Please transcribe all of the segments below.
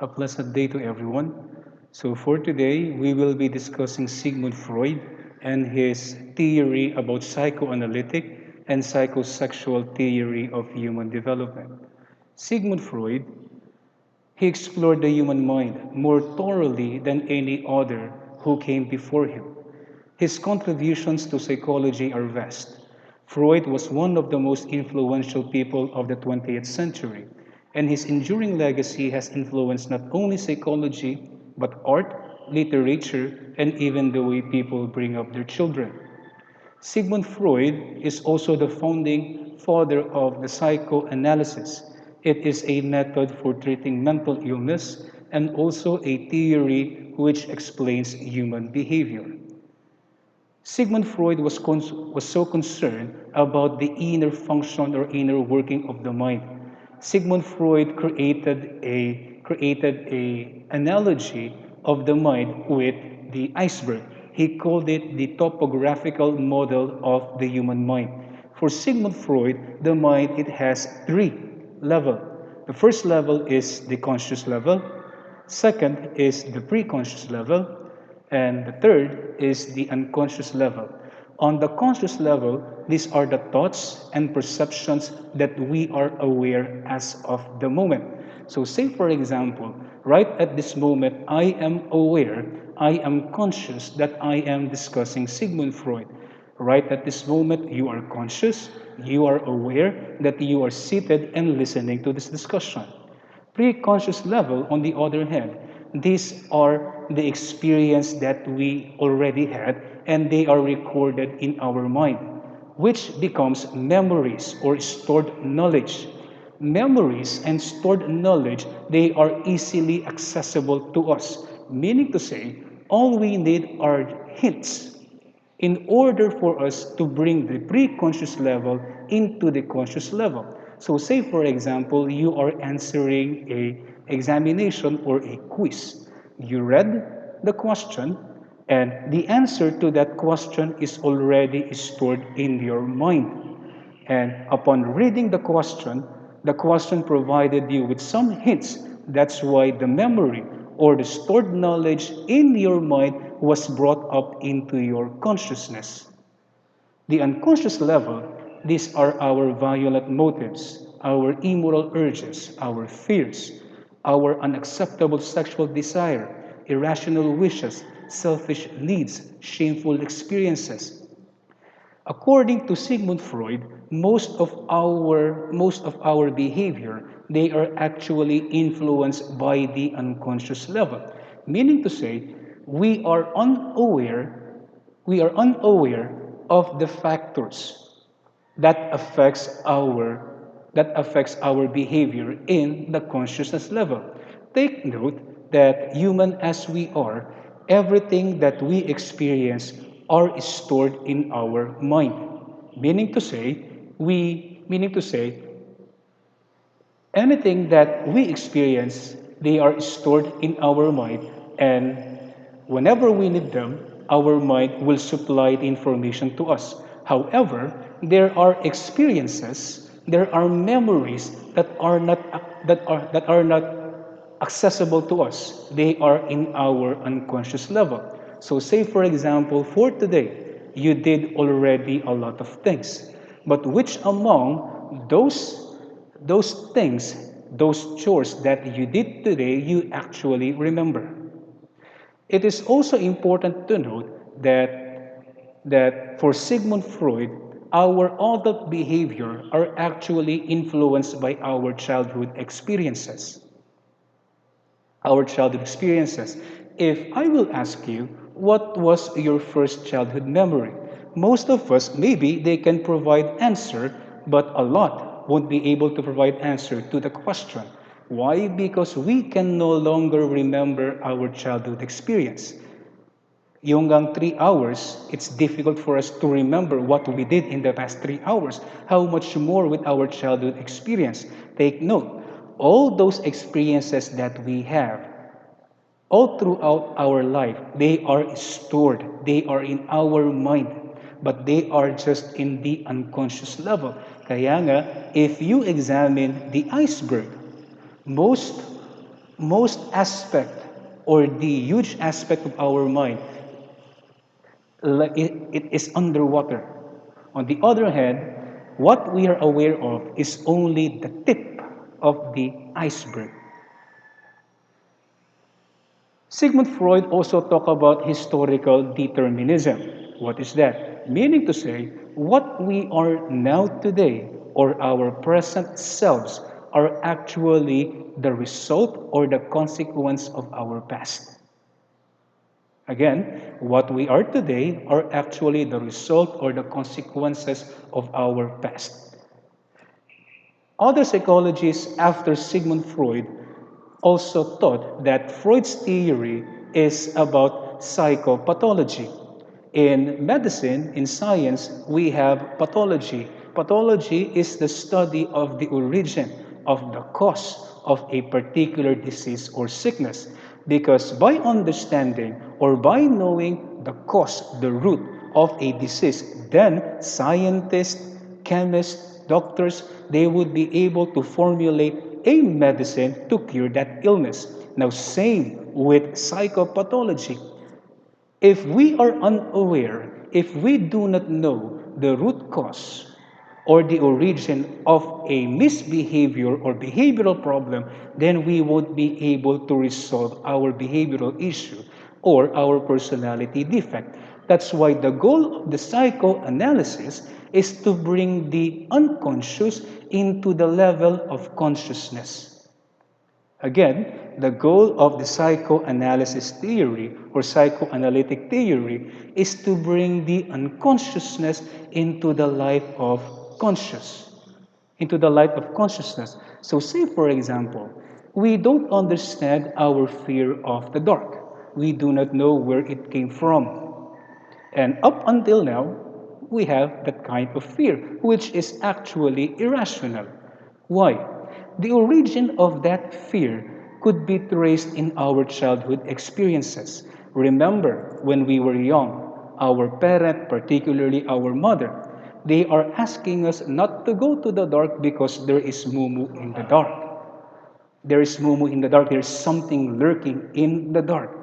A pleasant day to everyone. So, for today, we will be discussing Sigmund Freud and his theory about psychoanalytic and psychosexual theory of human development. Sigmund Freud, he explored the human mind more thoroughly than any other who came before him. His contributions to psychology are vast. Freud was one of the most influential people of the 20th century, and his enduring legacy has influenced not only psychology, but art, literature, and even the way people bring up their children. Sigmund Freud is also the founding father of the psychoanalysis. It is a method for treating mental illness and also a theory which explains human behavior. Sigmund Freud was so concerned about the inner function or inner working of the mind. Sigmund Freud created a analogy of the mind with the iceberg. He called it the topographical model of the human mind. For Sigmund Freud, the mind it has three levels. The first level is the conscious level. Second is the preconscious level. And the third is the unconscious level. On the conscious level, these are the thoughts and perceptions that we are aware as of the moment. So, say for example, right at this moment, I am aware, I am conscious that I am discussing Sigmund Freud. Right at this moment, you are conscious, you are aware that you are seated and listening to this discussion. Pre-conscious level, on the other hand, these are the experience that we already had and they are recorded in our mind, which becomes memories or stored knowledge. Memories and stored knowledge, they are easily accessible to us, meaning to say, all we need are hints in order for us to bring the pre-conscious level into the conscious level. So say for example, you are answering a examination or a quiz. You read the question and the answer to that question is already stored in your mind. And upon reading the question provided you with some hints. That's why the memory or the stored knowledge in your mind was brought up into your consciousness. The unconscious level, these are our violent motives, our immoral urges, our fears, our unacceptable sexual desire, irrational wishes, selfish needs, shameful experiences. According to Sigmund Freud, most of our behavior they are actually influenced by the unconscious level. Meaning to say, we are unaware we are unaware of the factors that affects our behavior in the consciousness level. Take note that human as we are, everything that we experience are stored in our mind. Meaning to say, meaning to say, anything that we experience, they are stored in our mind, and whenever we need them, our mind will supply the information to us. However, there are experiences, there are memories that are not accessible to us. They are in our unconscious level. So say for example, for today, you did already a lot of things. But which among those things, those chores that you did today, you actually remember? It is also important to note that for Sigmund Freud, our adult behavior are actually influenced by our childhood experiences. If I will ask you, what was your first childhood memory? Most of us, maybe they can provide answer, but a lot won't be able to provide answer to the question. Why? Because we can no longer remember our childhood experience. Yung 3 hours, it's difficult for us to remember what we did in the past 3 hours. How much more with our childhood experience? Take note, all those experiences that we have, all throughout our life, they are stored. They are in our mind. But they are just in the unconscious level. Kaya nga, if you examine the iceberg, most most aspect or the huge aspect of our mind, it is underwater. On the other hand, what we are aware of is only the tip of the iceberg. Sigmund Freud also talked about historical determinism. What is that? Meaning to say, what we are now today or our present selves are actually the result or the consequence of our past. Again, what we are today are actually the result or the consequences of our past. Other psychologists after Sigmund Freud also thought that Freud's theory is about psychopathology. In medicine, in science, we have pathology. Pathology is the study of the origin, of the cause of a particular disease or sickness. Because by understanding or by knowing the cause, the root of a disease, then scientists, chemists, doctors, they would be able to formulate a medicine to cure that illness. Now, same with psychopathology. If we are unaware, if we do not know the root cause or the origin of a misbehavior or behavioral problem, then we won't be able to resolve our behavioral issue or our personality defect. That's why the goal of the psychoanalysis is to bring the unconscious into the level of consciousness. Again, the goal of the psychoanalysis theory or psychoanalytic theory is to bring the unconsciousness into the light of conscious, into the light of consciousness. So say for example, we don't understand our fear of the dark. We do not know where it came from. And up until now, we have that kind of fear, which is actually irrational. Why? The origin of that fear could be traced in our childhood experiences. Remember, when we were young, our parent, particularly our mother, they are asking us not to go to the dark because there is mumu in the dark. There is mumu in the dark. There is something lurking in the dark.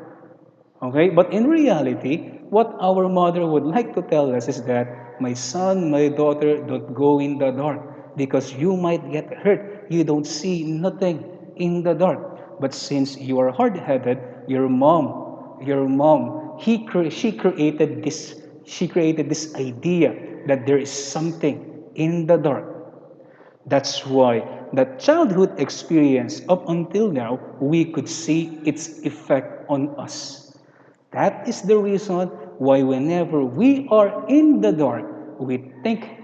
Okay, but in reality, what our mother would like to tell us is that, my son, my daughter, don't go in the dark because you might get hurt. You don't see nothing in the dark. But since you are hard-headed, she created this idea that there is something in the dark. That's why that childhood experience up until now, we could see its effect on us. That is the reason why whenever we are in the dark, we think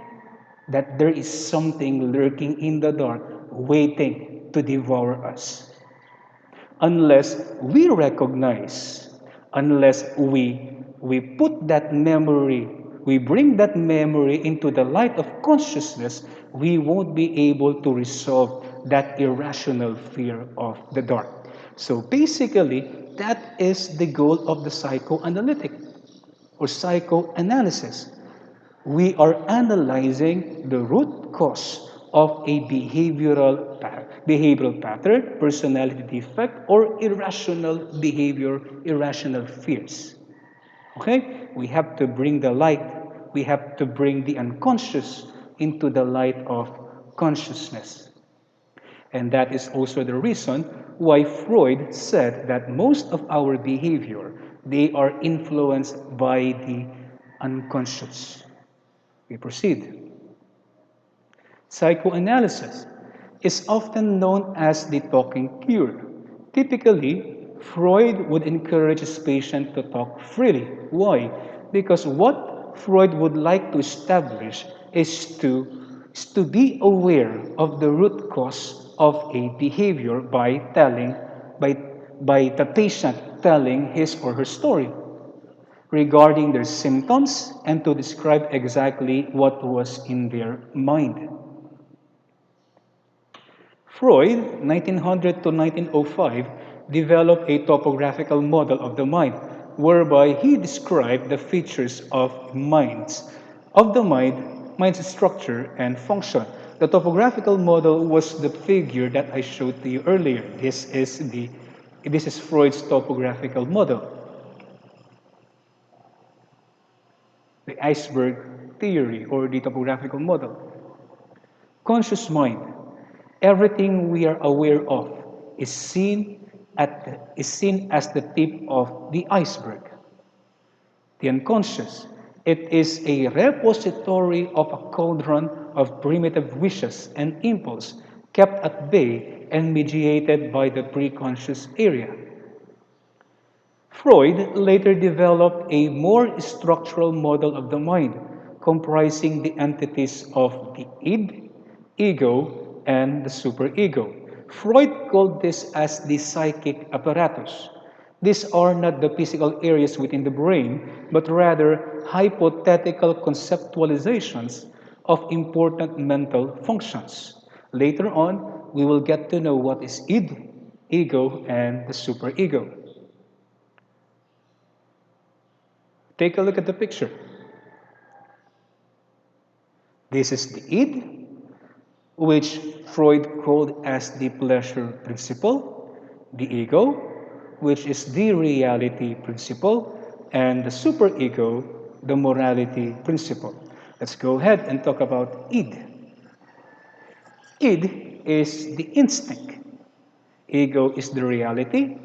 that there is something lurking in the dark, waiting to devour us. Unless we recognize, unless we put that memory, we bring that memory into the light of consciousness, we won't be able to resolve that irrational fear of the dark. So basically, that is the goal of the psychoanalytic or psychoanalysis. We are analyzing the root cause of a behavioral pattern, personality defect, or irrational behavior, irrational fears. Okay? We have to bring the light, we have to bring the unconscious into the light of consciousness. And that is also the reason why Freud said that most of our behavior, they are influenced by the unconscious. We proceed. Psychoanalysis is often known as the talking cure. Typically, Freud would encourage his patient to talk freely. Why? Because what Freud would like to establish is to be aware of the root cause of a behavior by, by the patient telling his or her story regarding their symptoms and to describe exactly what was in their mind. Freud, 1900 to 1905, developed a topographical model of the mind, whereby he described the features of the mind's structure and function. The topographical model was the figure that I showed to you earlier. This is the This is Freud's topographical model, the iceberg theory or the topographical model. Conscious mind. Everything we are aware of is is seen as the tip of the iceberg. The unconscious. It is a repository of a cauldron of primitive wishes and impulse kept at bay and mediated by the preconscious area. Freud later developed a more structural model of the mind, comprising the entities of the id, ego, and the superego. Freud called this as the psychic apparatus. These are not the physical areas within the brain, but rather hypothetical conceptualizations of important mental functions. Later on, we will get to know what is id, ego, and the superego. Take a look at the picture. This is the id, which Freud called as the pleasure principle, the ego, which is the reality principle, and the superego, the morality principle. Let's go ahead and talk about id. Id is the instinct, ego is the reality,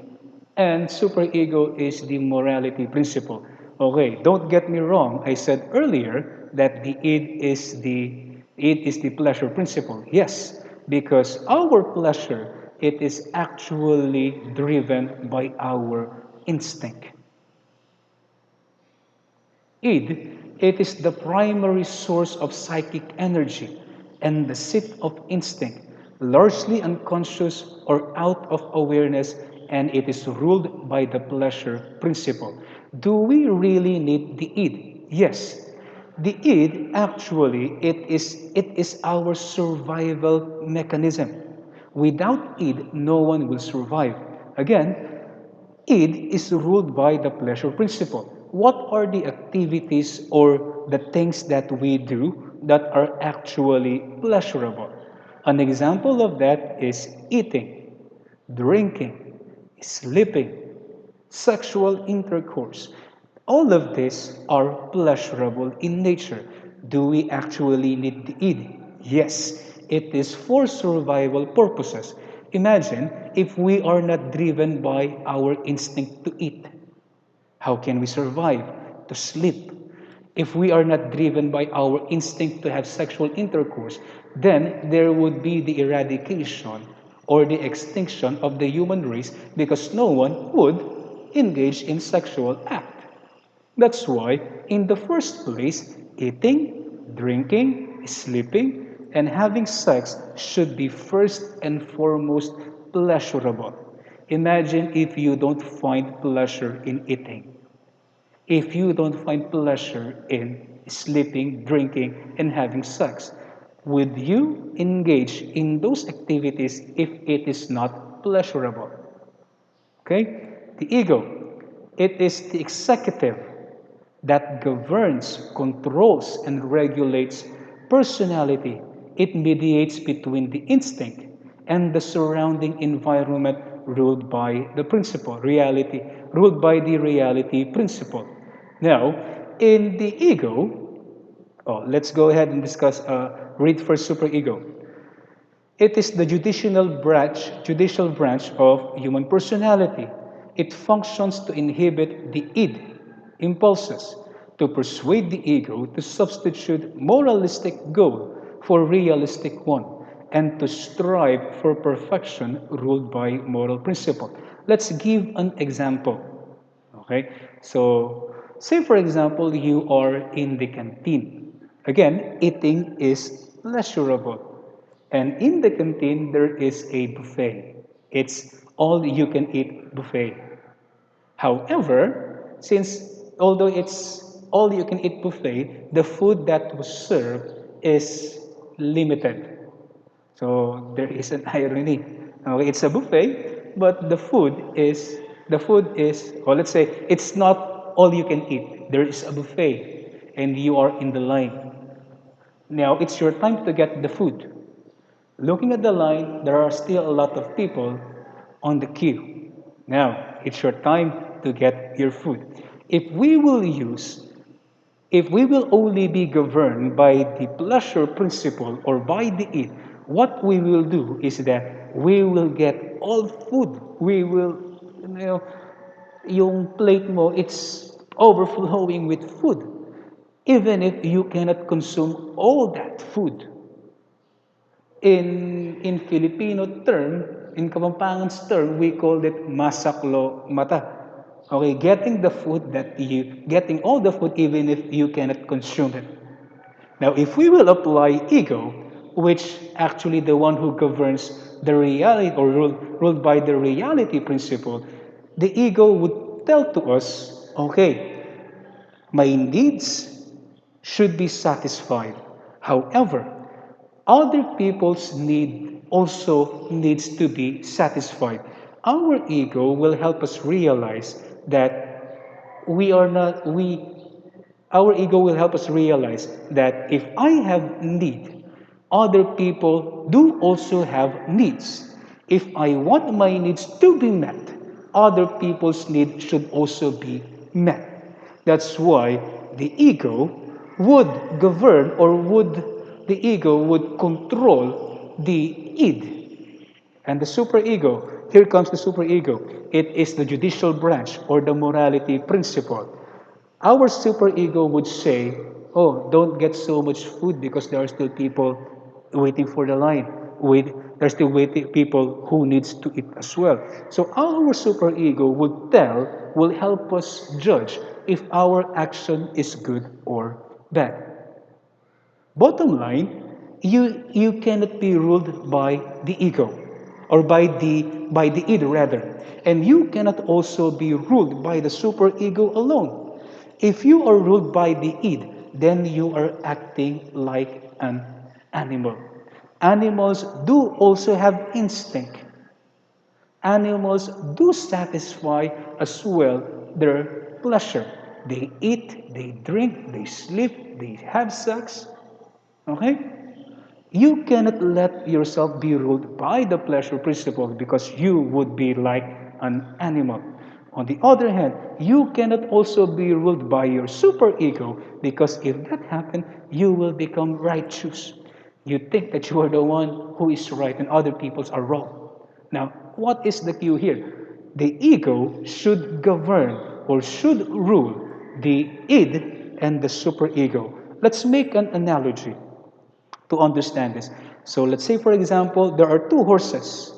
and superego is the morality principle. Okay, don't get me wrong. I said earlier that the id is the pleasure principle. Yes, because our pleasure it is actually driven by our instinct. Id, it is the primary source of psychic energy and the seat of instinct, largely unconscious or out of awareness, and it is ruled by the pleasure principle. Do we really need the id? Yes. The id actually it is our survival mechanism. Without id, no one will survive. Again, id is ruled by the pleasure principle. What are the activities or the things that we do that are actually pleasurable? An example of that is eating, drinking, sleeping, sexual intercourse. All of these are pleasurable in nature. Do we actually need the id? Yes, it is for survival purposes. Imagine if we are not driven by our instinct to eat. How can we survive? To sleep. If we are not driven by our instinct to have sexual intercourse, then there would be the eradication or the extinction of the human race because no one would engage in sexual act. That's why, in the first place, eating, drinking, sleeping, and having sex should be first and foremost pleasurable. Imagine if you don't find pleasure in eating, if you don't find pleasure in sleeping, drinking, and having sex. Would you engage in those activities if it is not pleasurable? Okay? The ego, it is the executive that governs, controls, and regulates personality. It mediates between the instinct and the surrounding environment ruled by the principle, reality, ruled by the reality principle. Now, in the ego, let's go ahead and read first superego. It is the judicial branch of human personality. It functions to inhibit the id impulses, to persuade the ego to substitute moralistic goal for realistic one, and to strive for perfection ruled by moral principle. Let's give an example. Okay, so say for example you are in the canteen. Again, eating is pleasurable. And in the canteen, there is a buffet. It's all you can eat buffet. However, since although it's all you can eat buffet, the food that was served is limited. So there is an irony. Okay, it's a buffet, but the food is, or let's say it's not all you can eat. There is a buffet, and you are in the line. Now it's your time to get the food. Looking at the line, there are still a lot of people on the queue. Now, it's your time to get your food. If we will use, if we will only be governed by the pleasure principle or by the id, what we will do is that we will get all food. We will, yung plate mo, it's overflowing with food. Even if you cannot consume all that food. In Filipino term, in Kapampangan's term, we call it masaklo mata. Okay, getting all the food even if you cannot consume it. Now, if we will apply ego, which actually the one who governs the reality or ruled by the reality principle, the ego would tell to us, okay, my needs should be satisfied. However, other people's need also needs to be satisfied. Our ego will help us realize that we are not we our ego will help us realize that if I have need, other people do also have needs. If I want my needs to be met, other people's needs should also be met. That's why the ego would govern or would the ego would control the id and the superego. Here comes the superego. It is the judicial branch or the morality principle. Our superego would say, oh, don't get so much food because there are still people waiting for the line. There's still waiting people who needs to eat as well. So our superego will help us judge if our action is good or bad. Bottom line, you cannot be ruled by the ego or by the id rather. And you cannot also be ruled by the superego alone. If you are ruled by the id, then you are acting like an animal. Animals do also have instinct. Animals do satisfy as well their pleasure. They eat, they drink, they sleep, they have sex. Okay? You cannot let yourself be ruled by the pleasure principle because you would be like an animal. On the other hand, you cannot also be ruled by your superego because if that happens, you will become righteous. You think that you are the one who is right and other peoples are wrong. Now, what is the cue here? The ego should govern or should rule the id and the superego. Let's make an analogy to understand this. So let's say, for example, there are two horses.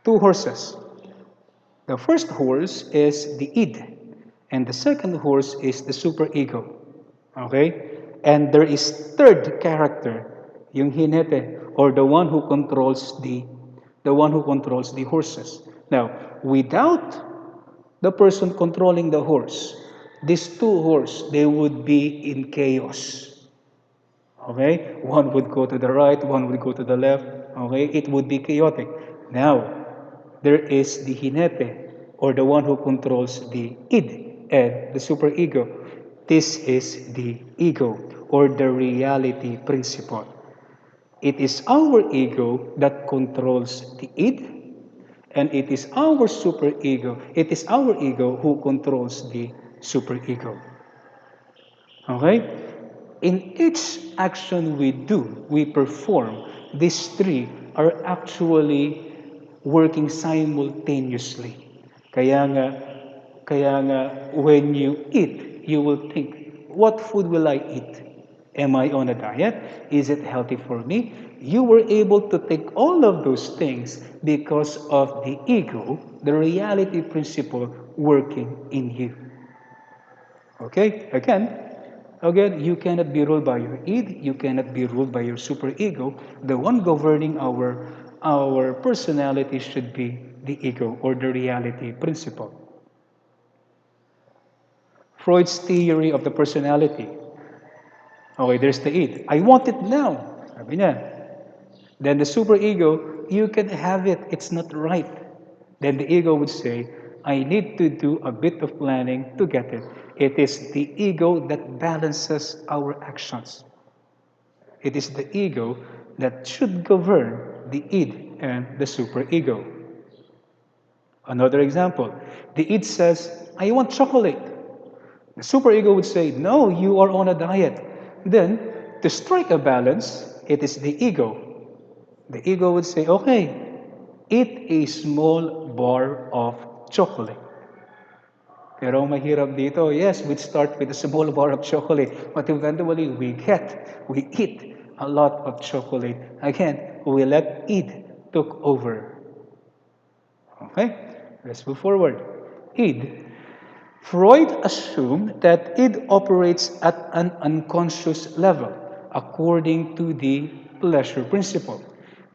Two horses. The first horse is the id, and the second horse is the superego. Okay? And there is third character, yung jinete, or the one who controls the horses. Now, without the person controlling the horse, these two horses, they would be in chaos. Okay? One would go to the right, one would go to the left. Okay? It would be chaotic. Now, there is the jinete, or the one who controls the id and the superego. This is the ego, or the reality principle. It is our ego that controls the id, and it is our ego who controls the superego. Okay? In each action we do, we perform, these three are actually working simultaneously. Kaya nga, kaya nga, when you eat, you will think, what food will I eat? Am I on a diet? Is it healthy for me? You were able to think all of those things because of the ego, the reality principle working in you. Okay? Again, you cannot be ruled by your id, you cannot be ruled by your superego. The one governing our personality should be the ego or the reality principle. Freud's theory of the personality. Okay, there's the id. I want it now. Sabi niya. Then the superego, you can have it. It's not right. Then the ego would say, I need to do a bit of planning to get it. It is the ego that balances our actions. It is the ego that should govern the id and the superego. Another example, the id says, I want chocolate. The superego would say, no, you are on a diet. Then, to strike a balance, it is the ego. The ego would say, okay, eat a small bar of chocolate. Pero ang mahirap dito, yes, we'd start with a small bar of chocolate, but eventually we eat a lot of chocolate. Again, we let id took over. Okay, let's move forward. Id. Freud assumed that id operates at an unconscious level according to the pleasure principle.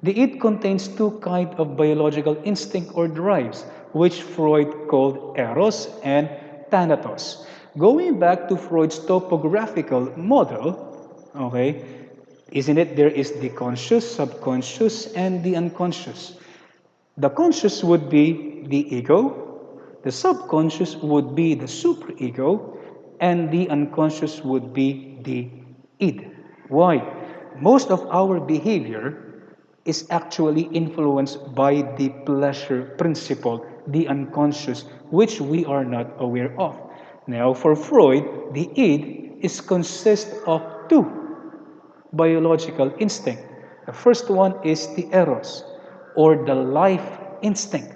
The id contains two kinds of biological instinct or drives, which Freud called eros and thanatos. Going back to Freud's topographical model, okay, isn't it there is the conscious, subconscious, and the unconscious? The conscious would be the ego, the subconscious would be the superego, and the unconscious would be the id. Why? Most of our behavior is actually influenced by the pleasure principle, the unconscious, which we are not aware of. Now, for Freud, the id is consist of two biological instinct. The first one is the eros, or the life instinct.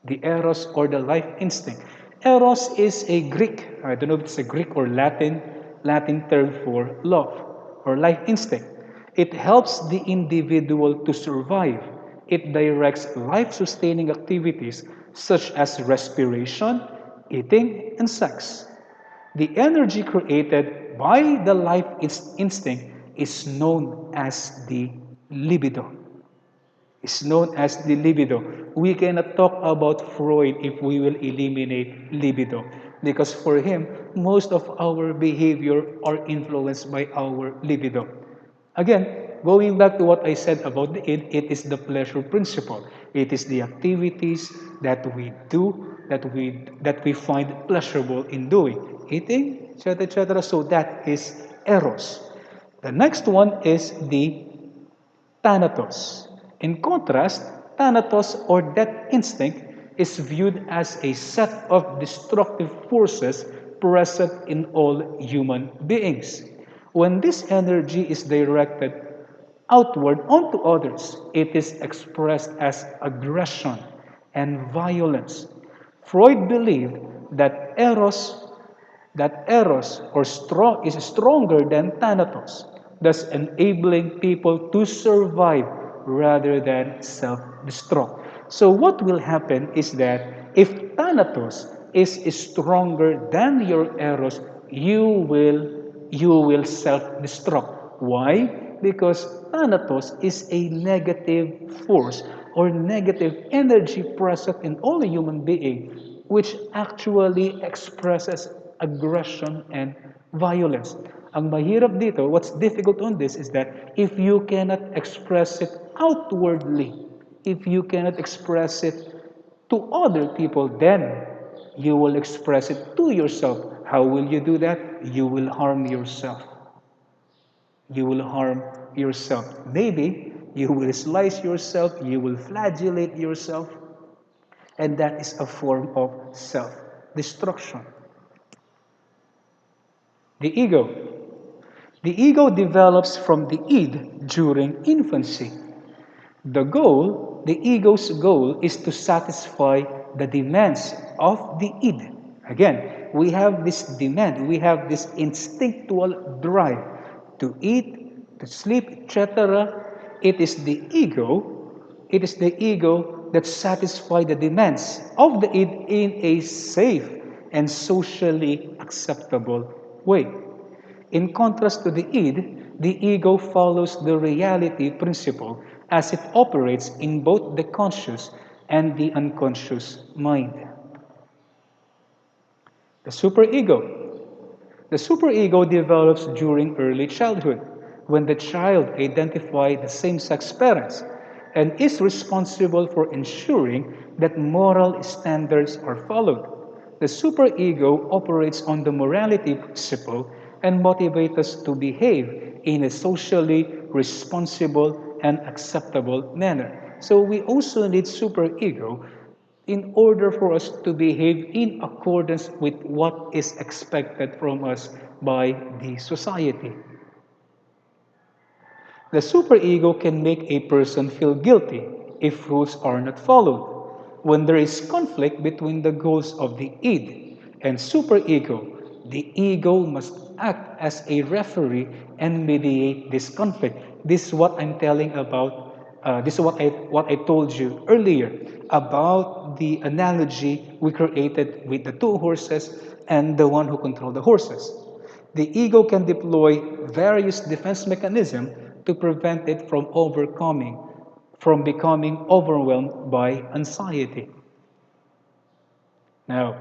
The eros or the life instinct. Eros is a Greek, I don't know if it's a Greek or Latin term for love or life instinct. It helps the individual to survive. It directs life-sustaining activities such as respiration, eating, and sex. The energy created by the life instinct is known as the libido. Is known as the libido. We cannot talk about Freud if we will eliminate libido because for him, most of our behavior are influenced by our libido. Again, going back to what I said about the id, it is the pleasure principle. It is the activities that we do that we find pleasurable in doing. Eating, etc., etc. So that is eros. The next one is the thanatos. In contrast, thanatos or death instinct is viewed as a set of destructive forces present in all human beings. When this energy is directed outward onto others, it is expressed as aggression and violence. Freud believed that eros or strong is stronger than thanatos, thus enabling people to survive rather than self-destruct. So what will happen is that if thanatos is stronger than your eros, you will self-destruct. Why? Because thanatos is a negative force or negative energy present in all human being, which actually expresses aggression and violence. Ang mahirap dito, what's difficult on this is that if you cannot express it outwardly, if you cannot express it to other people, then you will express it to yourself. How will you do that? You will harm yourself. You will harm yourself. Maybe you will slice yourself, you will flagellate yourself, and that is a form of self destruction. The ego. The ego develops from the id during infancy. The ego's goal is to satisfy the demands of the id. Again, we have this demand, we have this instinctual drive to eat, to sleep, etc. It is the ego that satisfies the demands of the id in a safe and socially acceptable way. In contrast to the id, the ego follows the reality principle as it operates in both the conscious and the unconscious mind. The superego. The superego develops during early childhood when the child identifies the same-sex parents and is responsible for ensuring that moral standards are followed. The superego operates on the morality principle and motivates us to behave in a socially responsible and acceptable manner. So we also need superego in order for us to behave in accordance with what is expected from us by the society. The superego can make a person feel guilty if rules are not followed. When there is conflict between the goals of the id and superego, the ego must act as a referee and mediate this conflict. This is what I'm telling about. This is what I told you earlier about the analogy we created with the two horses and the one who controlled the horses. The ego can deploy various defense mechanisms to prevent it from becoming overwhelmed by anxiety. Now,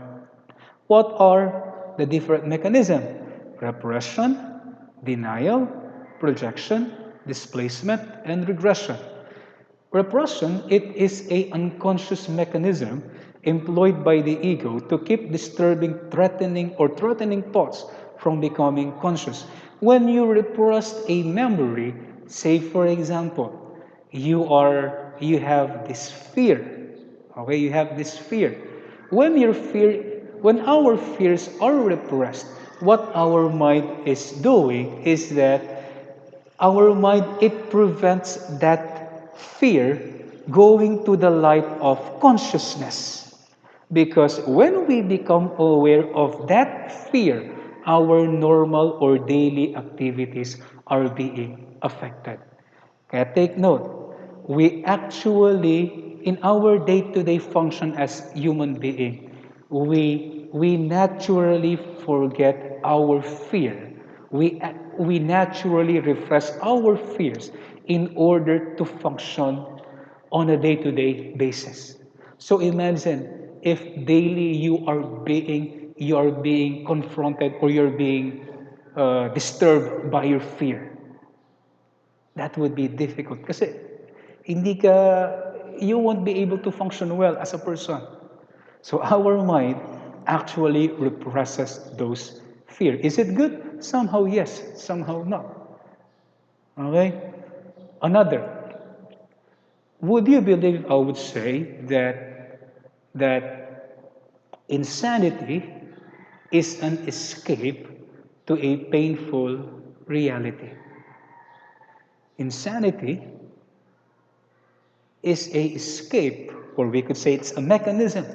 what are the different mechanisms? Repression, denial, projection, displacement, and regression. Repression, it is an unconscious mechanism employed by the ego to keep disturbing, threatening thoughts from becoming conscious. When you repress a memory, say for example, you have this fear. Okay, you have this fear. When our fears are repressed, what our mind is doing is that our mind, it prevents that fear going to the light of consciousness. Because when we become aware of that fear, our normal or daily activities are being affected. Kaya take note, we actually, in our day-to-day function as human being, we naturally forget our fear. We naturally repress our fears in order to function on a day-to-day basis. So imagine if daily you are being confronted or you're being disturbed by your fear. That would be difficult kasi you won't be able to function well as a person. So our mind actually represses those fear. Is it good? Somehow yes, somehow not. Okay? Another. Would you believe I would say that insanity is an escape to a painful reality? Insanity is a escape, or we could say it's a mechanism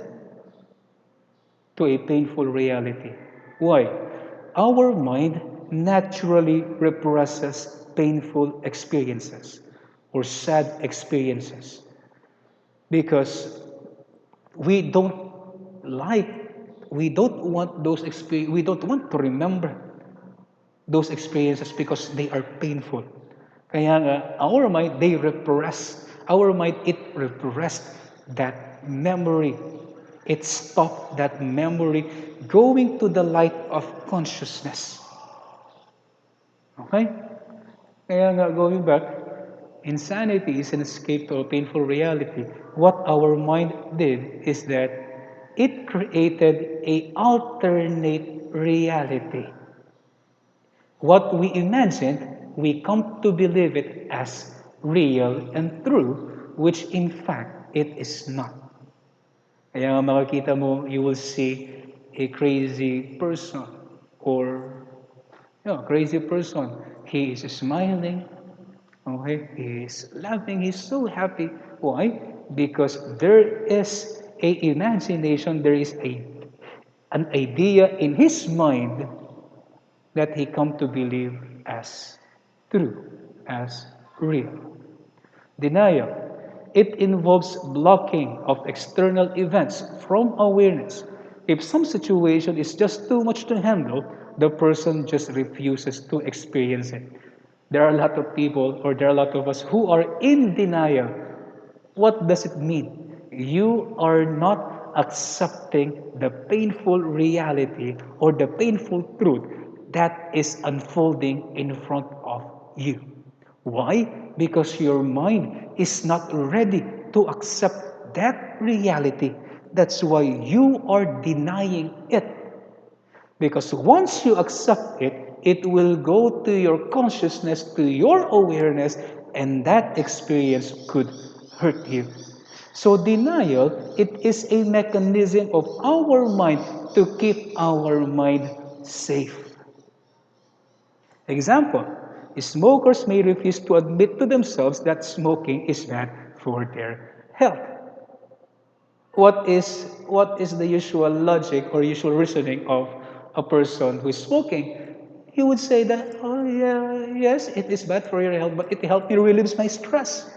to a painful reality. Why? Our mind naturally represses painful experiences or sad experiences because we don't like, we don't want those experiences, we don't want to remember those experiences because they are painful. Kaya nga, our mind, it repressed that memory. It stopped that memory going to the light of consciousness. Okay? Kaya nga, going back, insanity is an escape to a painful reality. What our mind did is that it created a alternate reality. What we imagined, we come to believe it as real and true, which in fact it is not. Kaya nga makikita mo, you will see a crazy person or crazy person. He is smiling, okay? He is laughing, he's so happy. Why? Because there is a imagination, there is an idea in his mind that he come to believe as true, as real. Denial. It involves blocking of external events from awareness. If some situation is just too much to handle, the person just refuses to experience it. There are a lot of people, or there are a lot of us who are in denial. What does it mean? You are not accepting the painful reality or the painful truth that is unfolding in front of you. Why? Because your mind is not ready to accept that reality. That's why you are denying it. Because once you accept it, it will go to your consciousness, to your awareness, and that experience could hurt you. So denial, it is a mechanism of our mind to keep our mind safe. Example, smokers may refuse to admit to themselves that smoking is bad for their health. What is the usual logic or usual reasoning of a person who is smoking? He would say that, oh yeah, yes, it is bad for your health, but it helped me relieve my stress.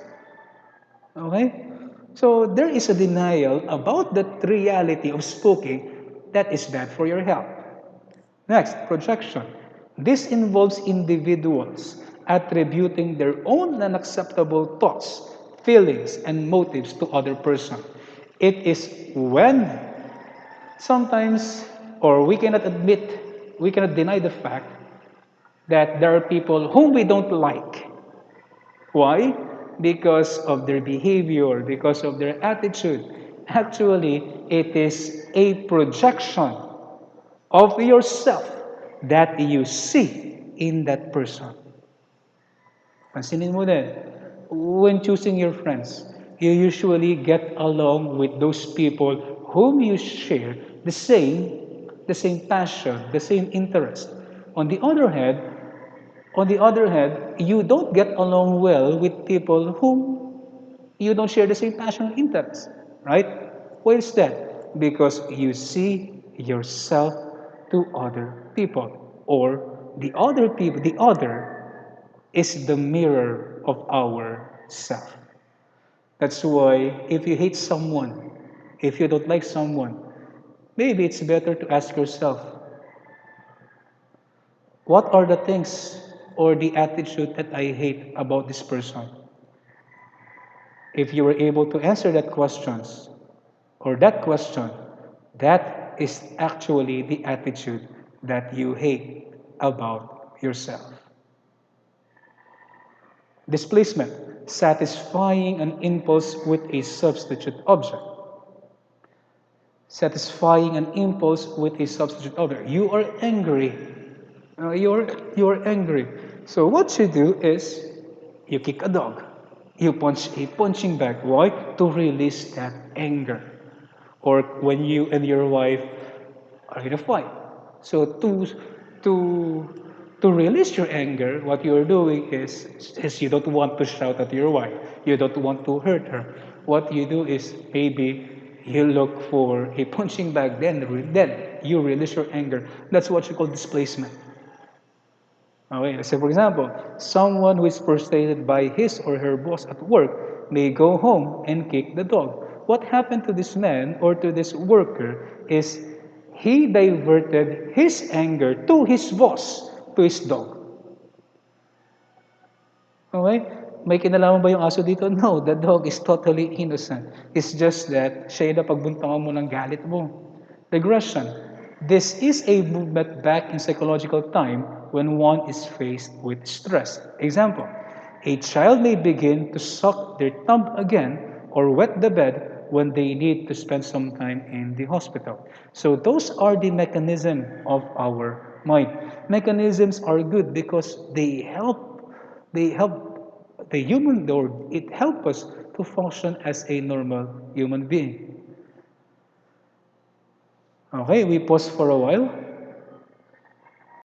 Okay? So there is a denial about the reality of smoking that is bad for your health. Next, projection. This involves individuals attributing their own unacceptable thoughts, feelings, and motives to other person. It is when sometimes, or we cannot deny the fact that there are people whom we don't like. Why? Because of their behavior, because of their attitude. Actually, it is a projection of yourself that you see in that person. Pansinin mo din, when choosing your friends, you usually get along with those people whom you share the same passion, the same interest. On the other hand, you don't get along well with people whom you don't share the same passion and interest, right? Why is that? Because you see yourself to other people, or the other is the mirror of our self. That's why if you hate someone, if you don't like someone, maybe it's better to ask yourself, what are the things or the attitude that I hate about this person? If you were able to answer that question, that is actually the attitude that you hate about yourself. Displacement, satisfying an impulse with a substitute object. Satisfying an impulse with a substitute object. You are angry. You're angry. So what you do is you kick a dog. You punch a punching bag. Why? To release that anger. Or when you and your wife are in a fight. So to to release your anger, what you're doing is you don't want to shout at your wife. You don't want to hurt her. What you do is maybe you look for a punching bag, then you release your anger. That's what you call displacement. Okay, so for example, someone who is frustrated by his or her boss at work may go home and kick the dog. What happened to this man or to this worker is he diverted his anger to his boss, to his dog. Okay? May kinalaman ba yung aso dito? No, the dog is totally innocent. It's just that siya yung napagbuntangan mo ng galit mo. Regression. This is a movement back in psychological time when one is faced with stress. Example, a child may begin to suck their thumb again or wet the bed when they need to spend some time in the hospital. So those are the mechanism of our mind. Mechanisms are good because they help the human, or it helps us to function as a normal human being. Okay, we pause for a while.